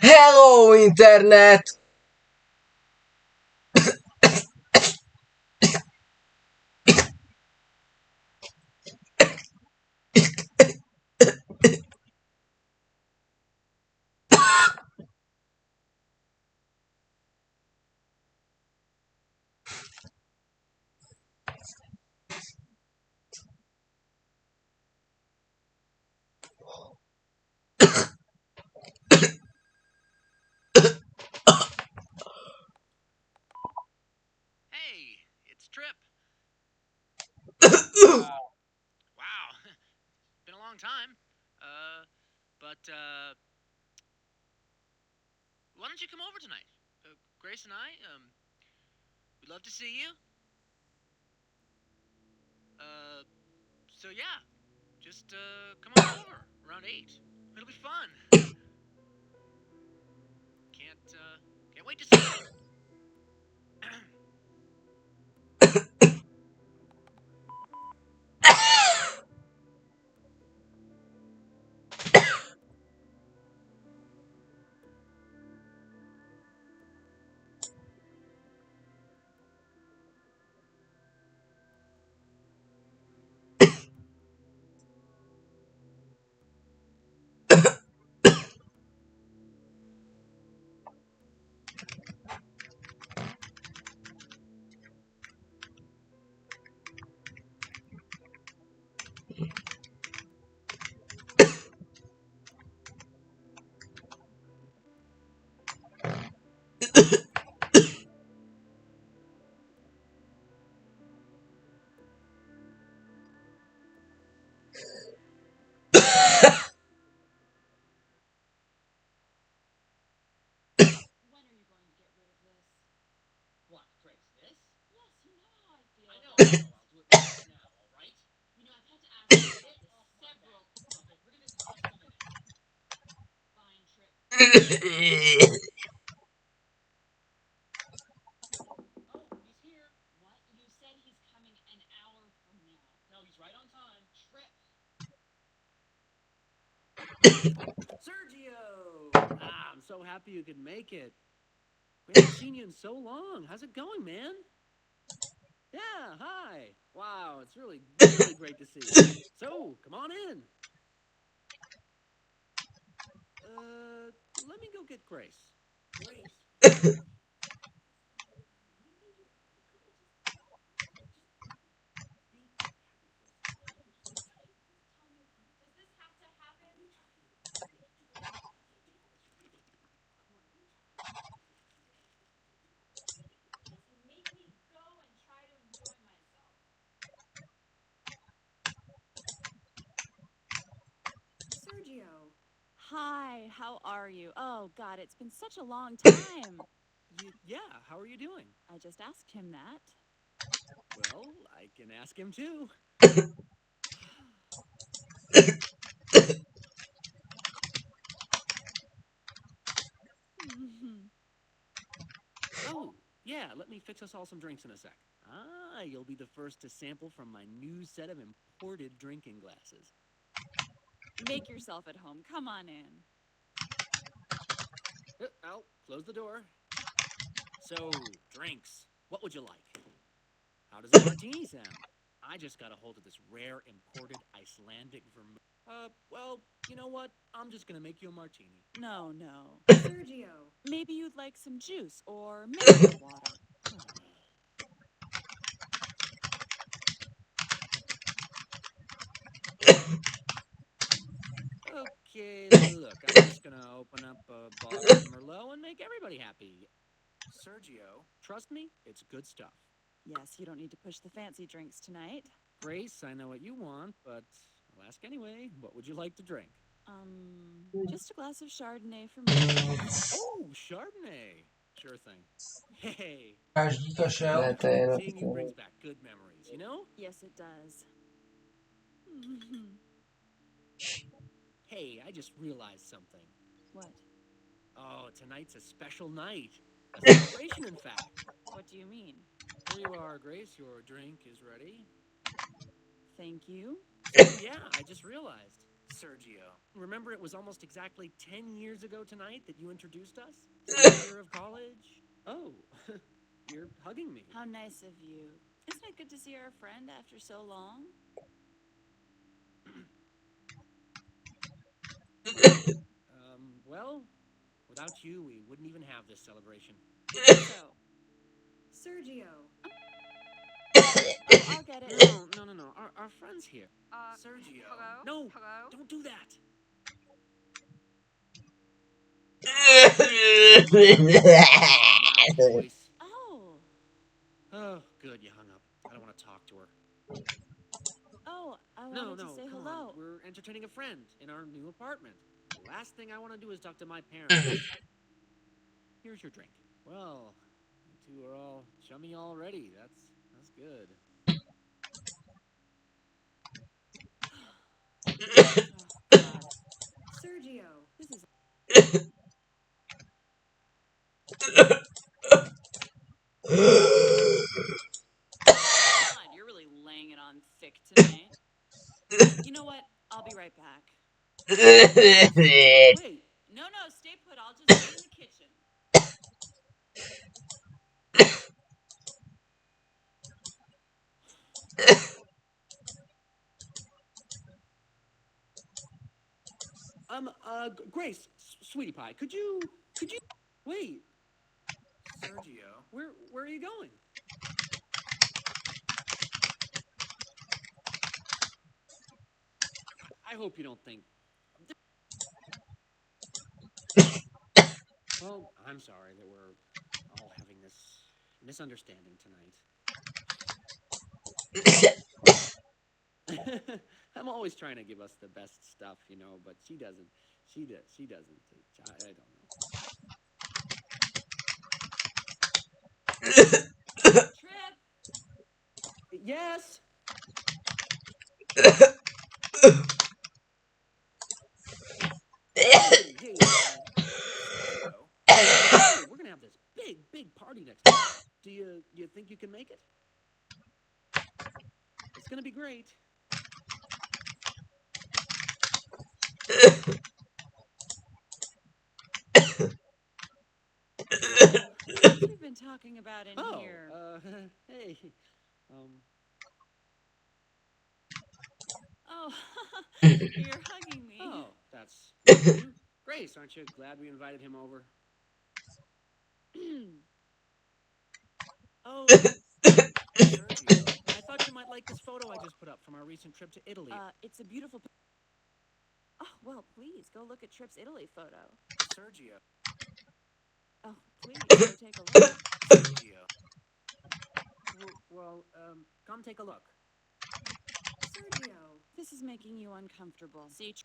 Hello, Internet! Hey, it's Trip. Wow, been a long time. But why don't you come over tonight? Grace and I, we'd love to see you. Uh, so yeah, just come on over around 8. It'll be fun. Can't wait to see you. When are you going to get rid of this? What, Grace? This? Yes, you know how I feel. I know. I'll do it right now. All right? You know, I've had to ask you this several. Okay, we're gonna talk in a minute. Fine, Trip. Oh, he's here. What? You said he's coming an hour from now. No, he's right on time. Trip. Sergio! I'm so happy you could make it. We haven't seen you in so long. How's it going, man? Yeah, hi. Wow, it's really great to see you. So, come on in. Let me go get Grace. Grace? Does this have to happen? Make me go and try to enjoy myself. Sergio. Hi, how are you? Oh, God, it's been such a long time. Yeah, how are you doing? I just asked him that. Well, I can ask him too. Oh, yeah, let me fix us all some drinks in a sec. Ah, you'll be the first to sample from my new set of imported drinking glasses. Make yourself at home. Come on in. I'll close the door. So, drinks. What would you like? How does a martini sound? I just got a hold of this rare imported Icelandic vermouth. Well, you know what? I'm just gonna make you a martini. No, no. Sergio. Maybe you'd like some juice or mineral water. Okay, look, I'm just gonna open up a bottle of Merlot and make everybody happy. Sergio, trust me, it's good stuff. Yes, you don't need to push the fancy drinks tonight. Grace, I know what you want, but I'll ask anyway. What would you like to drink? Just a glass of Chardonnay for me. Oh, Chardonnay. Sure thing. Hey, Ne, to je jenom seeing you brings back good memories, you know? Yes, it does. Hey, I just realized something. What? Oh, tonight's a special night. A celebration, in fact. What do you mean? Here you are, Grace. Your drink is ready. Thank you. So, yeah, I just realized. Sergio, remember it was almost exactly 10 years ago tonight that you introduced us? Senior year of college? Oh, you're hugging me. How nice of you. Isn't it good to see our friend after so long? Well, without you, we wouldn't even have this celebration. So, Sergio. I'll get it. No. Our friend's here. Sergio. Hello? No, Hello? don't do that. Loud voice. Oh. Oh, good, you hung up. I don't want to talk to her. Oh, I No, wanted to say come hello. on. We're entertaining a friend in our new apartment. The last thing I want to do is talk to my parents. Here's your drink. Well, you two are all chummy already. That's good. Oh, God. Sergio. This is... God, you're really laying it on thick tonight. You know what? I'll be right back. Wait. No, stay put. I'll just be in the kitchen. Grace, sweetie pie, could you, wait. Sergio, where are you going? I hope you don't think. Well, I'm sorry that we're all having this misunderstanding tonight. I'm always trying to give us the best stuff, but she doesn't. She doesn't. I don't know. Trip! Yes. Hey, Sergio. Hey, we're gonna have this big party next week. Do you think you can make it? It's gonna be great. What have we been talking about in here? Hey, Oh, you're hugging me. Oh, that's nice of you. Grace, aren't you glad we invited him over? Oh, Sergio, I thought you might like this photo I just put up from our recent trip to Italy. It's a beautiful... Oh, well, please, go look at Trip's Italy photo. Sergio. Oh, please, go take a look. Sergio. Well, come take a look. Sergio. This is making you uncomfortable. See,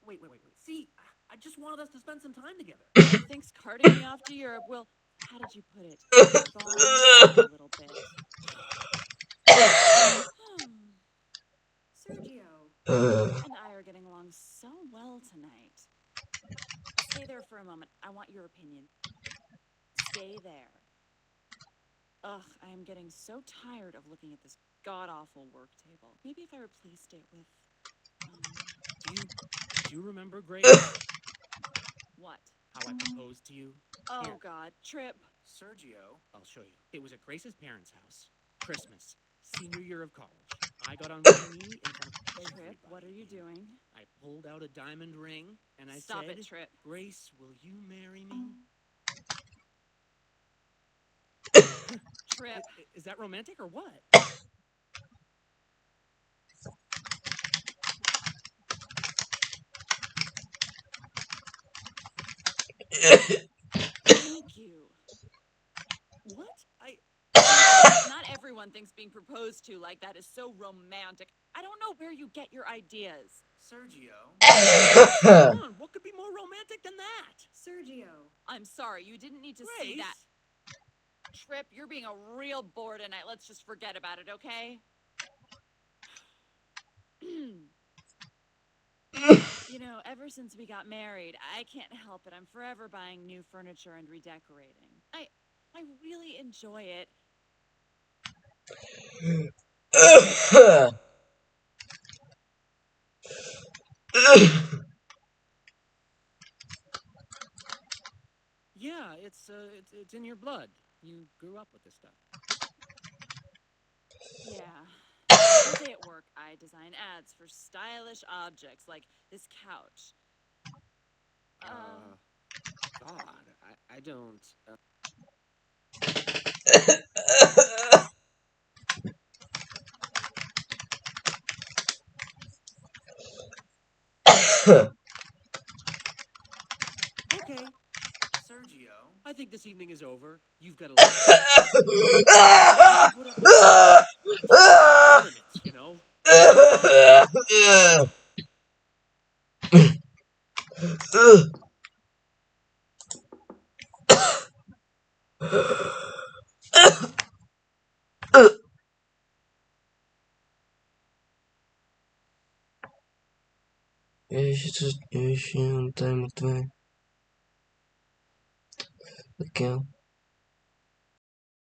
Wait. See, I just wanted us to spend some time together. thinks carting me off to Europe will... How did you put it? Thaw me out a little bit. Sergio. You and I are getting along so well tonight. Stay there for a moment. I want your opinion. Stay there. Ugh, I am getting so tired of looking at this god-awful work table. Maybe if I replaced it with, Do you remember, Grace, what? how I proposed to you? Oh, Here. God, Trip. Sergio, I'll show you. It was at Grace's parents' house. Christmas. Senior year of college. I got on one knee in front of Trip, everybody. what are you doing? I pulled out a diamond ring, and I Stop said, it, Trip. Grace, will you marry me? Trip. Is that romantic or what? Thank you. What? Not everyone thinks being proposed to like that is so romantic. I don't know where you get your ideas. Sergio? Come on, what could be more romantic than that? Sergio. I'm sorry, you didn't need to Grace? see that. Trip, you're being a real bore tonight. Let's just forget about it, okay? You know, ever since we got married, I can't help it. I'm forever buying new furniture and redecorating. I really enjoy it. Yeah, it's in your blood. You grew up with this stuff. Yeah. All day at work, I design ads for stylish objects like this couch. God, I don't. Okay, Sergio. I think this evening is over. You've got a lot. Put up with ornaments, you know. Ještě on tady mrtvý. Tak jo.